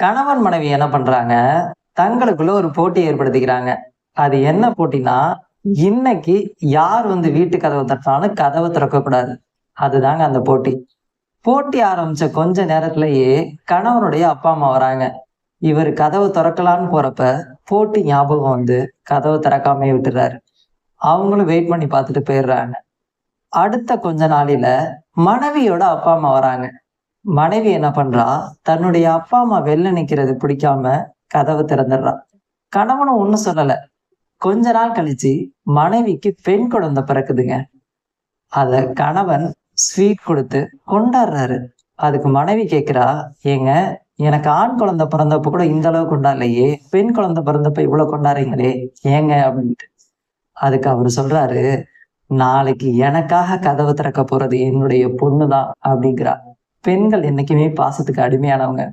கணவன் மனைவி என்ன பண்றாங்க, தங்களுக்குள்ள ஒரு போட்டி ஏற்படுத்திக்கிறாங்க. அது என்ன போட்டின்னா, இன்னைக்கு யார் வந்து வீட்டு கதவ தட்டினாலும் கதவ திறக்கக்கூடாது. அதுதாங்க அந்த போட்டி. போட்டி ஆரம்பிச்ச கொஞ்ச நேரத்திலேயே கணவனுடைய அப்பா, அம்மா வராங்க. இவரு கதவ தொறக்கலான்னு போறப்ப, போட்டி ஞாபகம் வந்து கதவ திறக்காமயே விட்டுர்றாரு. அவங்களும் வெயிட் பண்ணி பார்த்துட்டு போயிர்றாங்க. அடுத்த கொஞ்ச நாளில மனைவியோட அப்பா, அம்மா வராங்க. மனைவி என்ன பண்றா, தன்னுடைய அப்பா, அம்மா வெளில நிக்கிறது பிடிக்காம கதவ திறந்துடுறா. கணவனும் ஒண்ணும் சொல்லல. கொஞ்ச நாள் கழிச்சு மனைவிக்கு பெண் குழந்தை பிறக்குதுங்க. அத கணவன் ஸ்வீட் குடுத்து கொண்டாடுறாரு. அதுக்கு மனைவி கேட்கிறா, "ஏங்க எனக்கு ஆண் குழந்தை பிறந்தப்ப கூட இந்த அளவு கொண்டாடலையே. பெண் குழந்தை பிறந்தப்ப இவ்வளவு கொண்டாடுறீங்களே, ஏங்க?" அப்படின்ட்டு. அதுக்கு அவரு சொல்றாரு, "நாளைக்கு எனக்காக கதவு திறக்கப் போறது என்னுடைய பொண்ணுதான்" அப்படிங்கிறா. பெண்கள் என்னைக்குமே பாசத்துக்கு அடிமையானவங்க.